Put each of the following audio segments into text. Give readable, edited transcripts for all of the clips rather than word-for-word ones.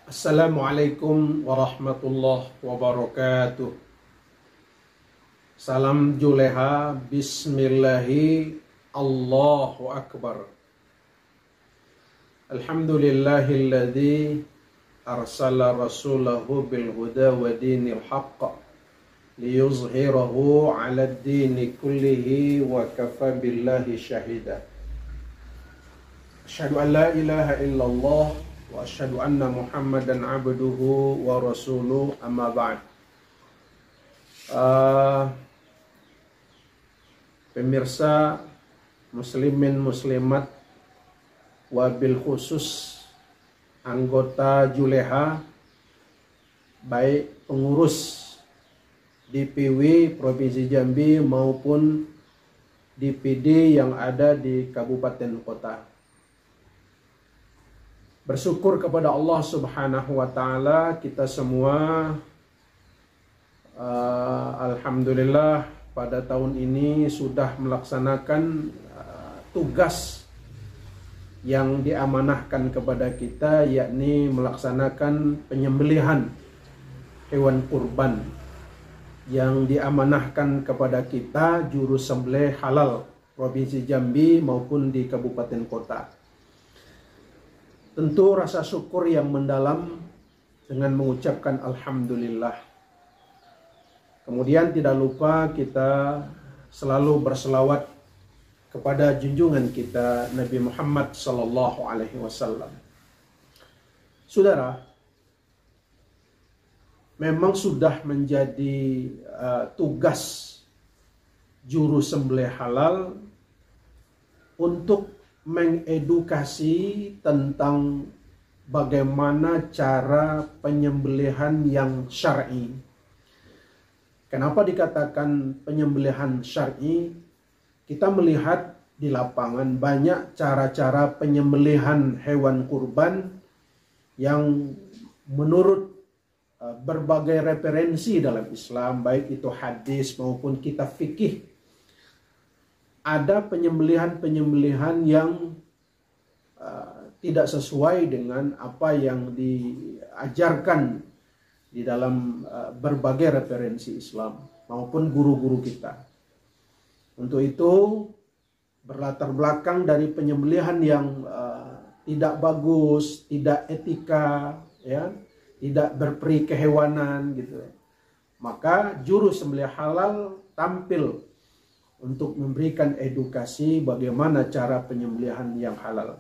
Assalamualaikum warahmatullahi wabarakatuh. Salam juleha, bismillahi, Allahu akbar. Alhamdulillahilladzi arsala rasulahu bil huda wa dinil haqq liyuzhirahu 'ala ad-dini kullihi wa kafa billahi syahida. Asyhadu an la ilaha illallah wa asyhadu anna Muhammadan abduhu wa rasuluh, amma ba'd. Pemirsa muslimin muslimat, wabil khusus anggota Juleha, baik pengurus DPW Provinsi Jambi maupun DPD yang ada di kabupaten kota. Bersyukur kepada Allah Subhanahu wa Ta'ala, kita semua alhamdulillah pada tahun ini sudah melaksanakan tugas yang diamanahkan kepada kita, yakni melaksanakan penyembelihan hewan kurban yang diamanahkan kepada kita juru sembelih halal Provinsi Jambi maupun di kabupaten kota. Tentu rasa syukur yang mendalam dengan mengucapkan alhamdulillah. Kemudian tidak lupa kita selalu berselawat kepada junjungan kita Nabi Muhammad sallallahu alaihi wasallam. Saudara, memang sudah menjadi tugas juru sembelih halal untuk mengedukasi tentang bagaimana cara penyembelihan yang syar'i. Kenapa dikatakan penyembelihan syar'i? Kita melihat di lapangan banyak cara-cara penyembelihan hewan kurban yang menurut berbagai referensi dalam Islam, baik itu hadis maupun kitab fikih, ada penyembelihan-penyembelihan yang tidak sesuai dengan apa yang diajarkan di dalam berbagai referensi Islam maupun guru-guru kita. Untuk itu berlatar belakang dari penyembelihan yang tidak bagus, tidak etika, ya, tidak berperi kehewanan gitu. Maka juru sembelih halal tampil untuk memberikan edukasi bagaimana cara penyembelihan yang halal.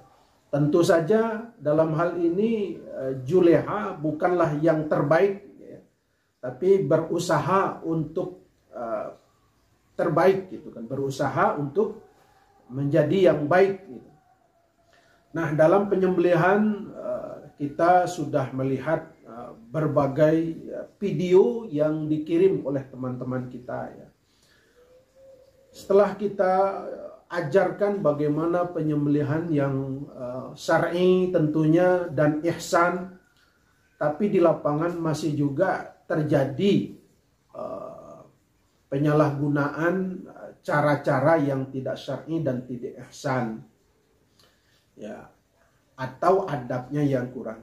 Tentu saja dalam hal ini Juleha bukanlah yang terbaik, ya, tapi berusaha untuk terbaik gitu kan, berusaha untuk menjadi yang baik gitu. Nah, dalam penyembelihan kita sudah melihat berbagai video yang dikirim oleh teman-teman kita, ya. Setelah kita ajarkan bagaimana penyembelihan yang syar'i tentunya dan ihsan, tapi di lapangan masih juga terjadi penyalahgunaan cara-cara yang tidak syar'i dan tidak ihsan, ya, atau adabnya yang kurang.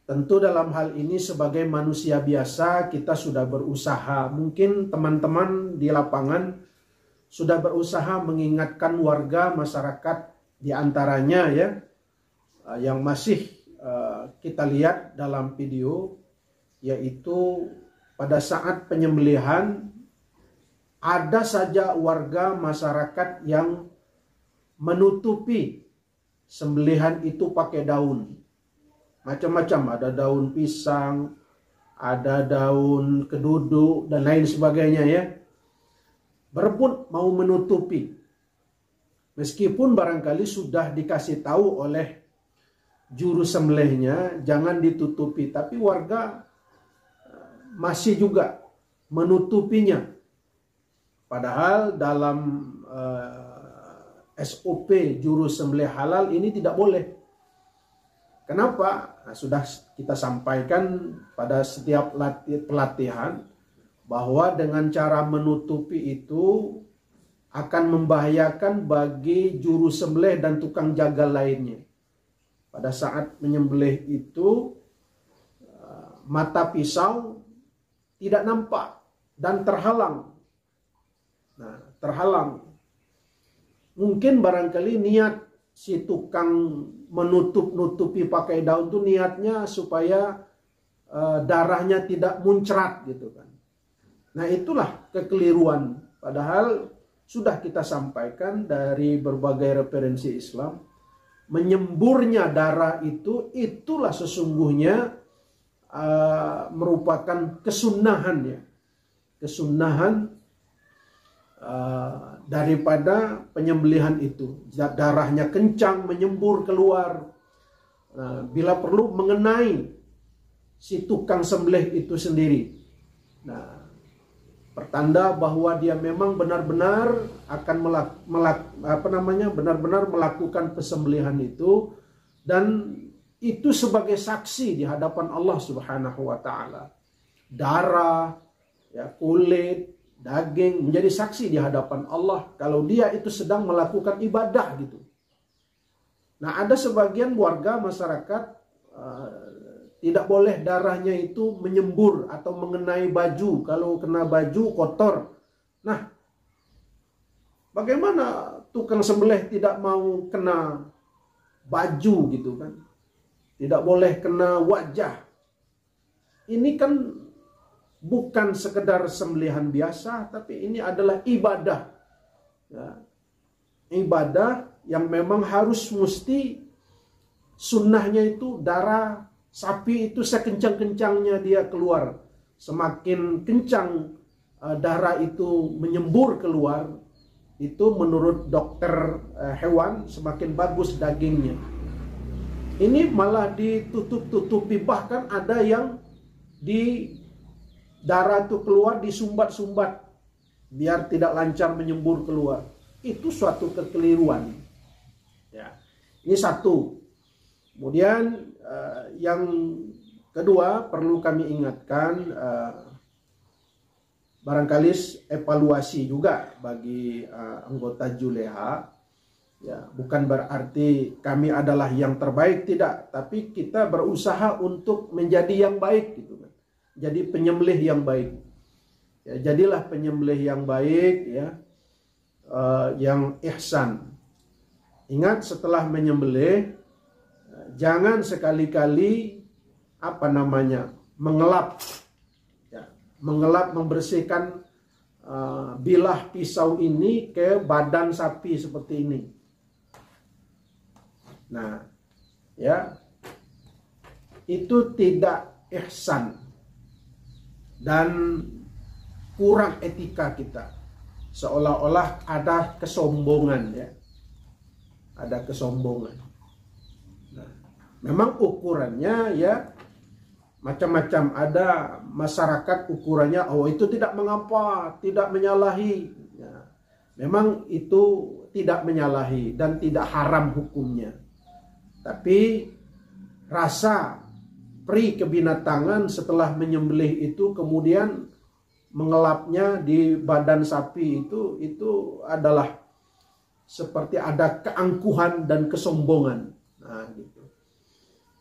Tentu dalam hal ini sebagai manusia biasa kita sudah berusaha, mungkin teman-teman di lapangan sudah berusaha mengingatkan warga masyarakat, di antaranya ya yang masih kita lihat dalam video, yaitu pada saat penyembelihan ada saja warga masyarakat yang menutupi sembelihan itu pakai daun. Macam-macam, ada daun pisang, ada daun keduduk dan lain sebagainya, ya. Berebut mau menutupi. Meskipun barangkali sudah dikasih tahu oleh juru sembelihnya jangan ditutupi, tapi warga masih juga menutupinya. Padahal dalam SOP juru sembelih halal ini tidak boleh. Kenapa? Nah, sudah kita sampaikan pada setiap pelatihan bahwa dengan cara menutupi itu akan membahayakan bagi juru sembelih dan tukang jagal lainnya. Pada saat menyembelih itu mata pisau tidak nampak dan terhalang. Nah, terhalang. Mungkin barangkali niat si tukang menutupi pakai daun itu niatnya supaya darahnya tidak muncrat gitu kan. Nah, itulah kekeliruan. Padahal sudah kita sampaikan dari berbagai referensi Islam, menyemburnya darah itulah sesungguhnya merupakan kesunahan ya. Kesunahan daripada penyembelihan itu. Darahnya kencang menyembur keluar. Bila perlu mengenai si tukang sembelih itu sendiri. Nah, pertanda bahwa dia memang benar-benar akan benar-benar melakukan pesembelihan itu, dan itu sebagai saksi di hadapan Allah Subhanahu wa taala. Darah, ya, kulit, daging menjadi saksi di hadapan Allah kalau dia itu sedang melakukan ibadah gitu. Nah, ada sebagian warga masyarakat tidak boleh darahnya itu menyembur atau mengenai baju. Kalau kena baju kotor. Nah, bagaimana tukang sembelih tidak mau kena baju gitu kan? Tidak boleh kena wajah. Ini kan bukan sekedar sembelihan biasa, tapi ini adalah ibadah. Ya. Ibadah yang memang harus mesti sunnahnya itu darah sapi itu sekencang-kencangnya dia keluar. Semakin kencang darah itu menyembur keluar, itu menurut dokter hewan semakin bagus dagingnya. Ini malah ditutup-tutupi, bahkan ada yang di darah itu keluar disumbat-sumbat biar tidak lancar menyembur keluar. Itu suatu kekeliruan. Ya. Ini satu. Kemudian yang kedua perlu kami ingatkan, barangkali evaluasi juga bagi anggota Juleha. Ya, bukan berarti kami adalah yang terbaik, tidak, tapi kita berusaha untuk menjadi yang baik gitu kan. Jadi penyembelih yang baik. Ya, jadilah penyembelih yang baik ya, yang ihsan. Ingat, setelah menyembelih jangan sekali-kali mengelap, ya, mengelap membersihkan bilah pisau ini ke badan sapi seperti ini. Nah, ya, itu tidak ihsan dan kurang etika kita. Seolah-olah ada kesombongan ya. Ada kesombongan. Nah, memang ukurannya ya macam-macam. Ada masyarakat ukurannya, oh itu tidak mengapa, tidak menyalahi. Ya, memang itu tidak menyalahi dan tidak haram hukumnya. Tapi rasa pri kebinatangan setelah menyembelih itu kemudian mengelapnya di badan sapi itu adalah seperti ada keangkuhan dan kesombongan. Nah, gitu.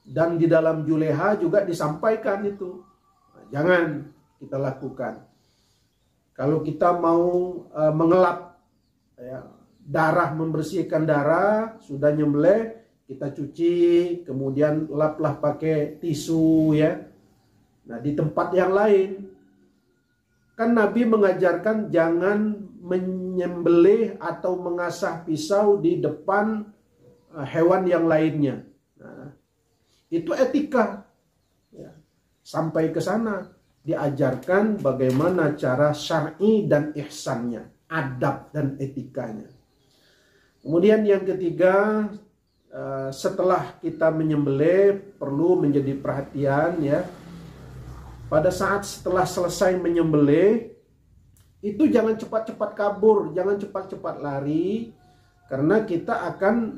Dan di dalam Juleha juga disampaikan itu. Nah, jangan kita lakukan. Kalau kita mau mengelap ya, darah, membersihkan darah, sudah nyembelih, kita cuci, kemudian laplah pakai tisu ya. Nah, di tempat yang lain. Kan Nabi mengajarkan jangan menyembelih atau mengasah pisau di depan hewan yang lainnya. Nah, itu etika. Ya. Sampai ke sana diajarkan bagaimana cara syar'i dan ihsannya, adab dan etikanya. Kemudian yang ketiga, setelah kita menyembelih perlu menjadi perhatian ya. Pada saat setelah selesai menyembelih itu jangan cepat-cepat kabur, jangan cepat-cepat lari, karena kita akan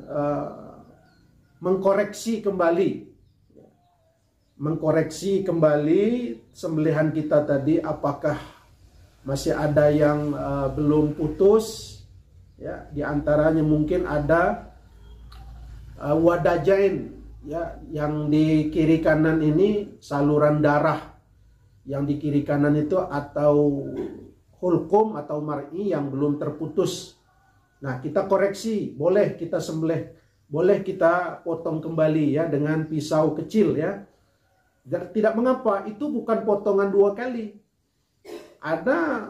mengkoreksi kembali sembelihan kita tadi, apakah masih ada yang belum putus ya. Di antaranya mungkin ada wadajain ya, yang di kiri kanan ini saluran darah yang di kiri kanan itu atau hulqum atau mar'i yang belum terputus. Nah, kita koreksi, boleh kita sembelih, boleh kita potong kembali ya dengan pisau kecil ya. Dan tidak mengapa, itu bukan potongan 2 kali. Ada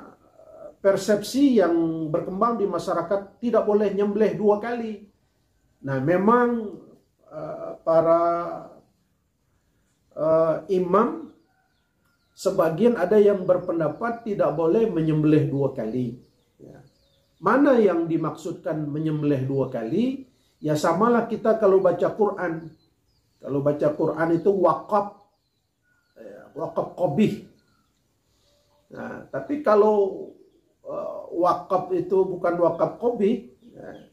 persepsi yang berkembang di masyarakat tidak boleh nyembelih 2 kali. Nah, memang para imam sebagian ada yang berpendapat tidak boleh menyembelih 2 kali. Ya. Mana yang dimaksudkan menyembelih 2 kali? Ya samalah kita kalau baca Quran. Kalau baca Quran itu waqaf qabih. Nah, tapi kalau waqaf itu bukan waqaf qabih, ya,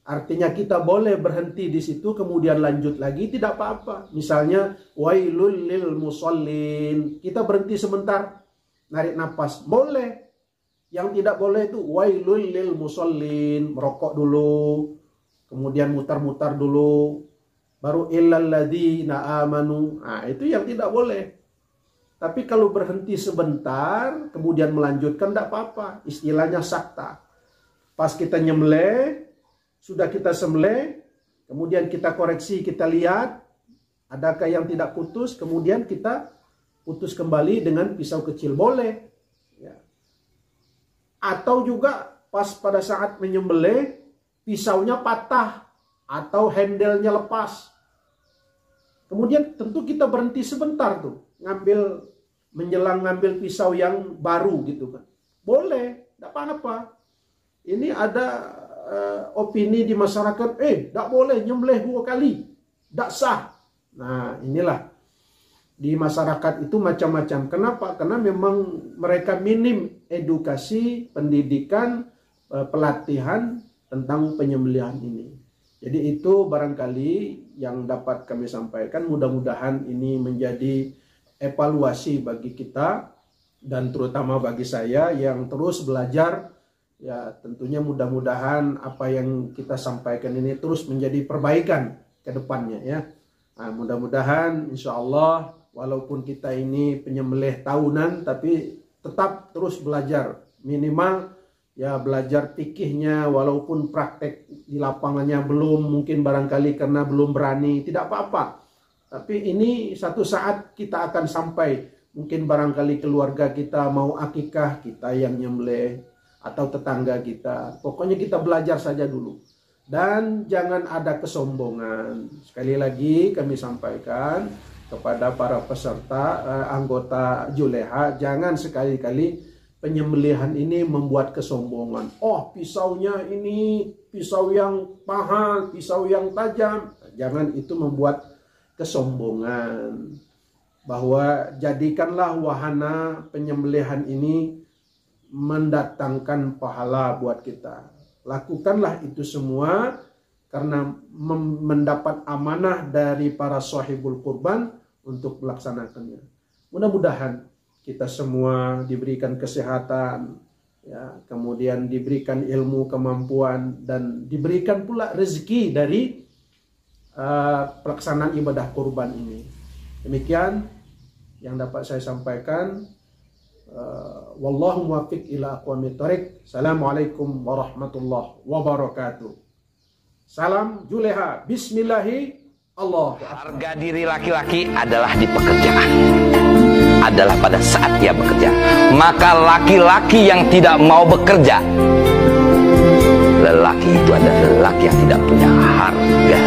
artinya kita boleh berhenti di situ kemudian lanjut lagi, tidak apa-apa. Misalnya wailul lil musallin, kita berhenti sebentar narik napas, boleh. Yang tidak boleh itu wailul lil musallin, merokok dulu, kemudian mutar-mutar dulu, baru illal ladzina amanu. Nah, itu yang tidak boleh. Tapi kalau berhenti sebentar kemudian melanjutkan tidak apa-apa, istilahnya sakta. Pas kita nyembelih, sudah kita sembelih, kemudian kita koreksi, kita lihat adakah yang tidak putus, kemudian kita putus kembali dengan pisau kecil, boleh. Ya. Atau juga pas pada saat menyembelih, pisaunya patah atau handle-nya lepas. Kemudian tentu kita berhenti sebentar tuh, ngambil pisau yang baru gitu kan. Boleh, tidak apa-apa. Ini ada opini di masyarakat, tidak boleh nyembelih 2 kali, tidak sah. Nah, inilah di masyarakat itu macam-macam. Kenapa? Karena memang mereka minim edukasi, pendidikan, pelatihan tentang penyembelihan ini. Jadi itu barangkali yang dapat kami sampaikan. Mudah-mudahan ini menjadi evaluasi bagi kita dan terutama bagi saya yang terus belajar. Ya, tentunya mudah-mudahan apa yang kita sampaikan ini terus menjadi perbaikan ke depannya ya. Nah, mudah-mudahan insya Allah walaupun kita ini penyembelih tahunan tapi tetap terus belajar. Minimal ya belajar fikihnya, walaupun praktek di lapangannya belum, mungkin barangkali karena belum berani, tidak apa-apa. Tapi ini satu saat kita akan sampai, mungkin barangkali keluarga kita mau akikah, kita yang nyembelih, atau tetangga kita. Pokoknya kita belajar saja dulu. Dan jangan ada kesombongan. Sekali lagi kami sampaikan kepada para peserta, anggota Juleha, jangan sekali-kali penyembelihan ini membuat kesombongan. Oh, pisaunya ini pisau yang mahal, pisau yang tajam. Jangan itu membuat kesombongan. Bahwa jadikanlah wahana penyembelihan ini mendatangkan pahala buat kita. Lakukanlah itu semua karena mendapat amanah dari para sahibul kurban untuk melaksanakannya. Mudah-mudahan kita semua diberikan kesehatan, ya, kemudian diberikan ilmu, kemampuan, dan diberikan pula rezeki dari pelaksanaan ibadah kurban ini. Demikian yang dapat saya sampaikan. Wallahu muwaffiq ila aqwamit thoriq. Assalamualaikum warahmatullahi wabarakatuh. Salam Juleha. Bismillahi Allah. Harga diri laki-laki adalah di pekerjaan, adalah pada saat dia bekerja. Maka laki-laki yang tidak mau bekerja, lelaki itu adalah lelaki yang tidak punya harga